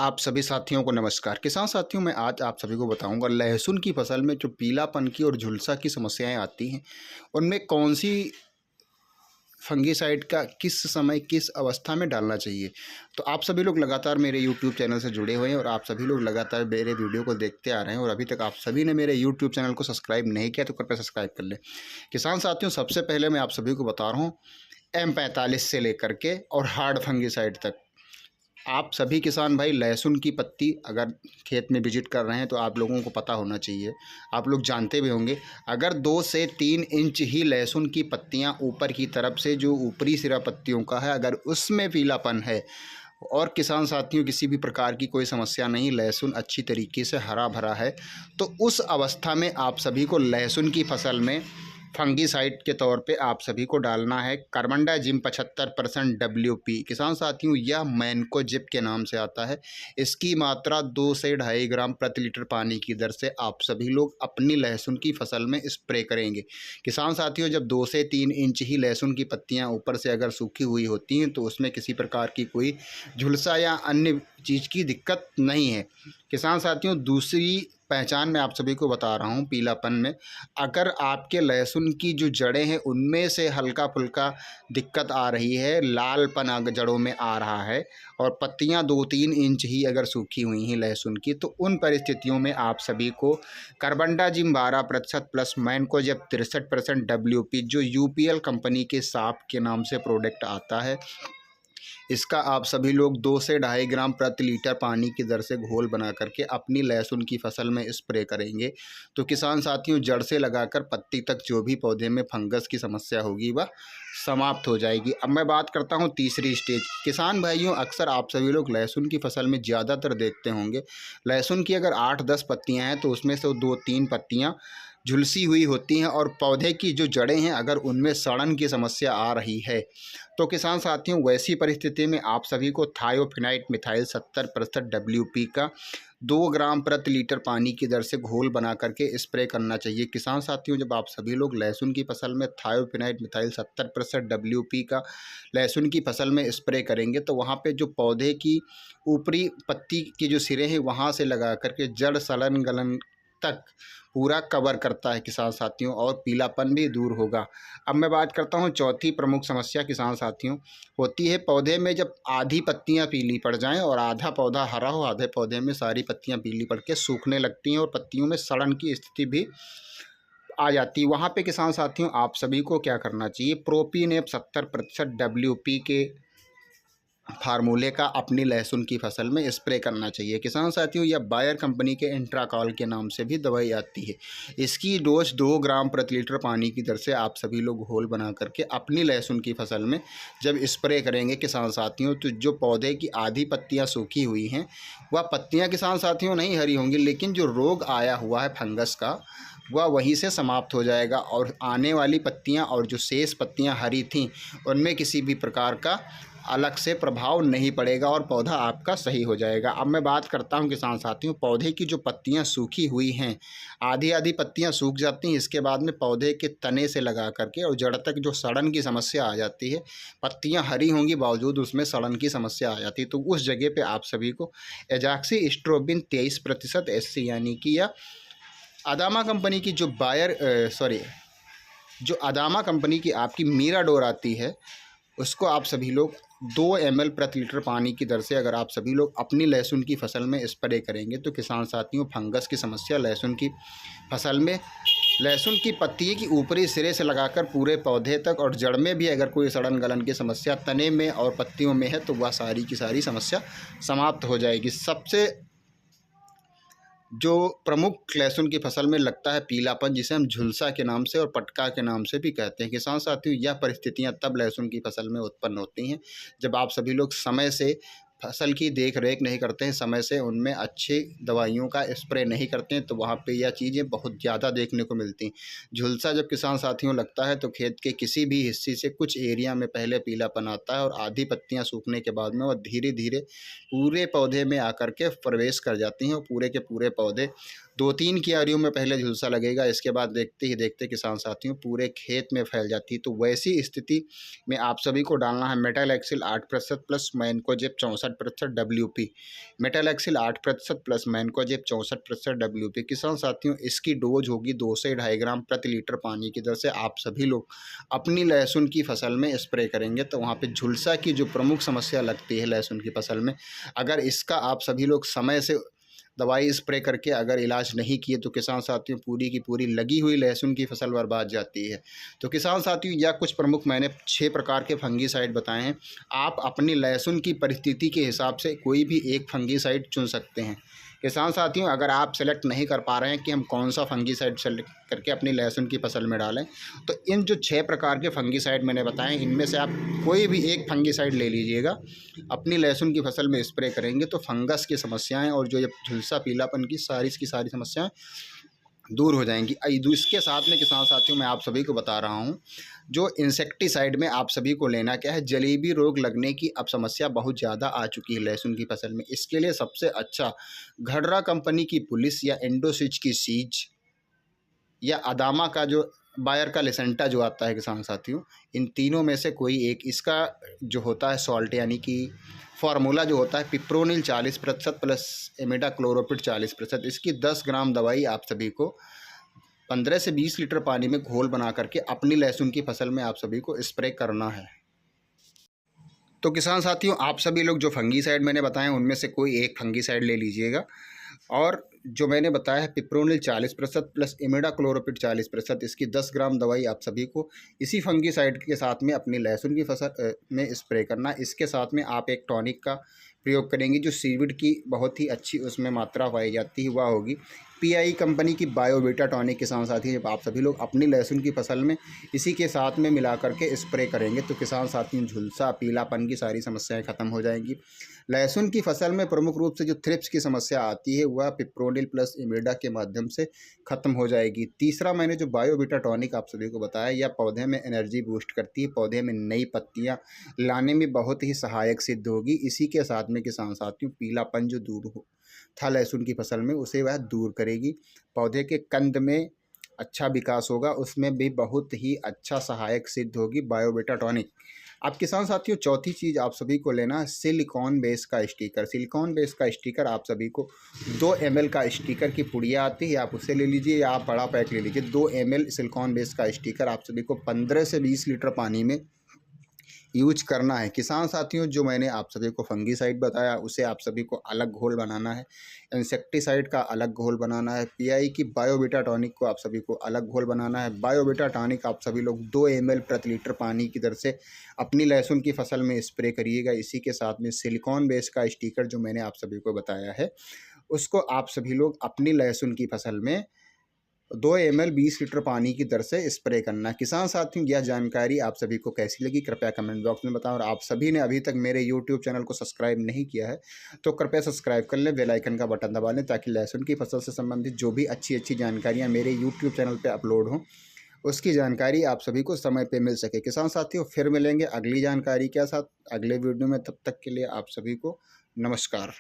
आप सभी साथियों को नमस्कार। किसान साथियों, मैं आज आप सभी को बताऊंगा लहसुन की फसल में जो पीलापन की और झुलसा की समस्याएं आती हैं, उनमें कौन सी फंगीसाइड का किस समय किस अवस्था में डालना चाहिए। तो आप सभी लोग लगातार मेरे यूट्यूब चैनल से जुड़े हुए हैं और आप सभी लोग लगातार मेरे वीडियो को देखते आ रहे हैं और अभी तक आप सभी ने मेरे यूट्यूब चैनल को सब्सक्राइब नहीं किया तो कृपया सब्सक्राइब कर लें। किसान साथियों, सबसे पहले मैं आप सभी को बता रहा हूँ M45 से लेकर के और हार्ड फंगीसाइड तक। आप सभी किसान भाई लहसुन की पत्ती अगर खेत में विजिट कर रहे हैं तो आप लोगों को पता होना चाहिए, आप लोग जानते भी होंगे, अगर 2 से 3 इंच ही लहसुन की पत्तियां ऊपर की तरफ से जो ऊपरी सिरा पत्तियों का है अगर उसमें पीलापन है और किसान साथियों किसी भी प्रकार की कोई समस्या नहीं, लहसुन अच्छी तरीके से हरा भरा है, तो उस अवस्था में आप सभी को लहसुन की फसल में फंगीसाइड के तौर पे आप सभी को डालना है कार्बेंडाजिम 75% WP। किसान साथियों, यह मैनकोजेब के नाम से आता है। इसकी मात्रा 2 से 2.5 ग्राम प्रति लीटर पानी की दर से आप सभी लोग अपनी लहसुन की फसल में स्प्रे करेंगे। किसान साथियों, जब 2 से 3 इंच ही लहसुन की पत्तियां ऊपर से अगर सूखी हुई होती हैं तो उसमें किसी प्रकार की कोई झुलसा या अन्य चीज़ की दिक्कत नहीं है। किसान साथियों, दूसरी पहचान मैं आप सभी को बता रहा हूँ पीलापन में, अगर आपके लहसुन की जो जड़ें हैं उनमें से हल्का फुल्का दिक्कत आ रही है, लालपन अगर जड़ों में आ रहा है और पत्तियां 2-3 इंच ही अगर सूखी हुई हैं लहसुन की, तो उन परिस्थितियों में आप सभी को कार्बेंडाजिम 12% प्लस मैनकोजेब 63% WP जो UPL कंपनी के साप के नाम से प्रोडक्ट आता है, इसका आप सभी लोग 2 से 2.5 ग्राम प्रति लीटर पानी की दर से घोल बना करके अपनी लहसुन की फसल में स्प्रे करेंगे तो किसान साथियों जड़ से लगाकर पत्ती तक जो भी पौधे में फंगस की समस्या होगी वह समाप्त हो जाएगी। अब मैं बात करता हूं तीसरी स्टेज। किसान भाइयों, अक्सर आप सभी लोग लहसुन की फसल में ज़्यादातर देखते होंगे लहसुन की अगर 8-10 पत्तियाँ हैं तो उसमें से 2-3 पत्तियाँ झुलसी हुई होती हैं और पौधे की जो जड़ें हैं अगर उनमें सड़न की समस्या आ रही है तो किसान साथियों वैसी परिस्थिति में आप सभी को थायोफिनाइट मिथाइल 70% WP का 2 ग्राम प्रति लीटर पानी की दर से घोल बना करके स्प्रे करना चाहिए। किसान साथियों, जब आप सभी लोग लहसुन की फसल में थायोफिनाइट मिथाइल 70% WP का लहसुन की फसल में स्प्रे करेंगे तो वहाँ पे जो पौधे की ऊपरी पत्ती के जो सिरे हैं वहाँ से लगा करके जड़ सड़न गलन तक पूरा कवर करता है किसान साथियों, और पीलापन भी दूर होगा। अब मैं बात करता हूँ चौथी प्रमुख समस्या किसान साथियों होती है पौधे में जब आधी पत्तियाँ पीली पड़ जाएं और आधा पौधा हरा हो, आधे पौधे में सारी पत्तियाँ पीली पड़ के सूखने लगती हैं और पत्तियों में सड़न की स्थिति भी आ जाती है। वहाँ पे किसान साथियों आप सभी को क्या करना चाहिए, प्रोपीनेप 70% WP के फार्मूले का अपनी लहसुन की फसल में स्प्रे करना चाहिए। किसान साथियों, यह बायर कंपनी के इंट्राकॉल के नाम से भी दवाई आती है। इसकी डोज 2 ग्राम प्रति लीटर पानी की दर से आप सभी लोग घोल बना करके अपनी लहसुन की फसल में जब स्प्रे करेंगे किसान साथियों, तो जो पौधे की आधी पत्तियां सूखी हुई हैं वह पत्तियां किसान साथियों नहीं हरी होंगी, लेकिन जो रोग आया हुआ है फंगस का वह वहीं से समाप्त हो जाएगा और आने वाली पत्तियां और जो शेष पत्तियां हरी थीं उनमें किसी भी प्रकार का अलग से प्रभाव नहीं पड़ेगा और पौधा आपका सही हो जाएगा। अब मैं बात करता हूं किसान साथियों, पौधे की जो पत्तियां सूखी हुई हैं, आधी आधी पत्तियां सूख जाती हैं, इसके बाद में पौधे के तने से लगा करके और जड़ तक जो सड़न की समस्या आ जाती है, पत्तियां हरी होंगी बावजूद उसमें सड़न की समस्या आ जाती है, तो उस जगह पे आप सभी को एजाक्सिस्ट्रोबिन 23% SC यानी कि या अदामा कंपनी की जो अदामा कंपनी की आपकी मीराडोर आती है उसको आप सभी लोग 2 ml प्रति लीटर पानी की दर से अगर आप सभी लोग अपनी लहसुन की फसल में स्प्रे करेंगे तो किसान साथियों फंगस की समस्या लहसुन की फसल में लहसुन की पत्ती की ऊपरी सिरे से लगाकर पूरे पौधे तक और जड़ में भी अगर कोई सड़न गलन की समस्या तने में और पत्तियों में है तो वह सारी की सारी समस्या समाप्त हो जाएगी। सबसे जो प्रमुख लहसुन की फसल में लगता है पीलापन, जिसे हम झुलसा के नाम से और पटका के नाम से भी कहते हैं। किसान साथियों, यह परिस्थितियां तब लहसुन की फसल में उत्पन्न होती हैं जब आप सभी लोग समय से फसल की देख रेख नहीं करते हैं, समय से उनमें अच्छी दवाइयों का स्प्रे नहीं करते हैं, तो वहाँ पे यह चीज़ें बहुत ज़्यादा देखने को मिलती हैं। झुलसा जब किसान साथियों लगता है तो खेत के किसी भी हिस्से से कुछ एरिया में पहले पीलापन आता है और आधी पत्तियाँ सूखने के बाद में वह धीरे धीरे पूरे पौधे में आकर के प्रवेश कर जाती हैं और पूरे के पूरे पौधे 2-3 क्यारियों में पहले झुलसा लगेगा, इसके बाद देखते ही देखते किसान साथियों पूरे खेत में फैल जाती है। तो वैसी स्थिति में आप सभी को डालना है metalaxyl 8% plus mancozeb 64% WP। Metalaxyl 8% plus mancozeb 64% WP। किसान साथियों इसकी डोज होगी 2 से 2.5 ग्राम प्रति लीटर पानी की दर से आप सभी लोग अपनी लहसुन की फसल में स्प्रे करेंगे। तो वहाँ पे झुलसा की जो प्रमुख समस्या लगती है लहसुन की फसल में, अगर इसका आप सभी लोग समय से दवाई स्प्रे करके अगर इलाज नहीं किए तो किसान साथियों पूरी की पूरी लगी हुई लहसुन की फसल बर्बाद जाती है। तो किसान साथियों यह कुछ प्रमुख मैंने 6 प्रकार के फंगीसाइड बताए हैं। आप अपनी लहसुन की परिस्थिति के हिसाब से कोई भी एक फंगीसाइड चुन सकते हैं। किसान साथियों अगर आप सेलेक्ट नहीं कर पा रहे हैं कि हम कौन सा फंगीसाइड सेलेक्ट करके अपनी लहसुन की फसल में डालें, तो इन जो 6 प्रकार के फंगीसाइड मैंने बताए इनमें से आप कोई भी एक फंगीसाइड ले लीजिएगा, अपनी लहसुन की फसल में स्प्रे करेंगे तो फंगस की समस्याएं और जो ये झुलसा पीलापन की सारी समस्याएं दूर हो जाएंगी। इसके साथ में किसान साथियों मैं आप सभी को बता रहा हूँ, जो इंसेक्टिसाइड में आप सभी को लेना क्या है, जलेबी रोग लगने की अब समस्या बहुत ज़्यादा आ चुकी है लहसुन की फसल में। इसके लिए सबसे अच्छा घड़रा कंपनी की पुलिस या एंडोसिच की सीज या अदामा का जो बायर का लिसेंटा जो आता है किसान साथियों, इन तीनों में से कोई एक इसका जो होता है सॉल्ट यानी कि फार्मूला जो होता है पिप्रोनिल 40% प्लस इमिडाक्लोप्रिड 40%, इसकी 10 ग्राम दवाई आप सभी को 15 से 20 लीटर पानी में घोल बना करके अपनी लहसुन की फसल में आप सभी को स्प्रे करना है। तो किसान साथियों आप सभी लोग जो फंगीसाइड मैंने बताए उनमें से कोई एक फंगीसाइड ले लीजिएगा, और जो मैंने बताया है पिप्रोनिल 40% प्लस इमिडाक्लोप्रिड 40%, इसकी 10 ग्राम दवाई आप सभी को इसी फंगीसाइड के साथ में अपनी लहसुन की फसल में स्प्रे करना। इसके साथ में आप एक टॉनिक का प्रयोग करेंगे जो सीविड की बहुत ही अच्छी उसमें मात्रा पाई जाती है, वह होगी PI कंपनी की बायोवीटा टॉनिक। किसान साथी जब आप सभी लोग अपनी लहसुन की फसल में इसी के साथ में मिला करके स्प्रे करेंगे तो किसान साथी झुलसा पीलापन की सारी समस्याएं खत्म हो जाएंगी। लहसुन की फसल में प्रमुख रूप से जो थ्रिप्स की समस्या आती है वह पिप्रोनिल प्लस इमिडा के माध्यम से खत्म हो जाएगी। तीसरा मैंने जो बायोवीटा टॉनिक आप सभी को बताया, यह पौधे में एनर्जी बूस्ट करती है, पौधे में नई पत्तियां लाने में बहुत ही सहायक सिद्ध होगी। इसी के साथ में किसान साथियों पीलापन जो दूर हो था लहसुन की फसल में उसे वह दूर करेगी। पौधे के कंद में अच्छा विकास होगा, उसमें भी बहुत ही अच्छा सहायक सिद्ध होगी बायोवीटा टॉनिक। अब किसान साथियों चौथी चीज़ आप सभी को लेना है सिलिकॉन बेस का स्टिकर। सिलिकॉन बेस का स्टिकर आप सभी को 2 ml का स्टिकर की पुड़िया आती है, आप उसे ले लीजिए या आप बड़ा पैक ले लीजिए। 2 ml सिलिकॉन बेस का स्टिकर आप सभी को 15 से 20 लीटर पानी में यूज करना है। किसान साथियों जो मैंने आप सभी को फंगीसाइड बताया उसे आप सभी को अलग घोल बनाना है, इंसेक्टिसाइड का अलग घोल बनाना है, PI की बायोवीटा टॉनिक को आप सभी को अलग घोल बनाना है। बायोवीटा टॉनिक आप सभी लोग 2 ml प्रति लीटर पानी की दर से अपनी लहसुन की फसल में स्प्रे करिएगा। इसी के साथ में सिलिकॉन बेस का स्टिकर जो मैंने आप सभी को बताया है उसको आप सभी लोग अपनी लहसुन की फसल में 2 ml 20 लीटर पानी की दर से स्प्रे करना। किसान साथियों यह जानकारी आप सभी को कैसी लगी कृपया कमेंट बॉक्स में बताएं, और आप सभी ने अभी तक मेरे YouTube चैनल को सब्सक्राइब नहीं किया है तो कृपया सब्सक्राइब कर लें, बेल आइकन का बटन दबा लें ताकि लहसुन की फसल से संबंधित जो भी अच्छी जानकारियाँ मेरे YouTube चैनल पर अपलोड हों उसकी जानकारी आप सभी को समय पर मिल सके। किसान साथियों फिर मिलेंगे अगली जानकारी के साथ अगले वीडियो में, तब तक के लिए आप सभी को नमस्कार।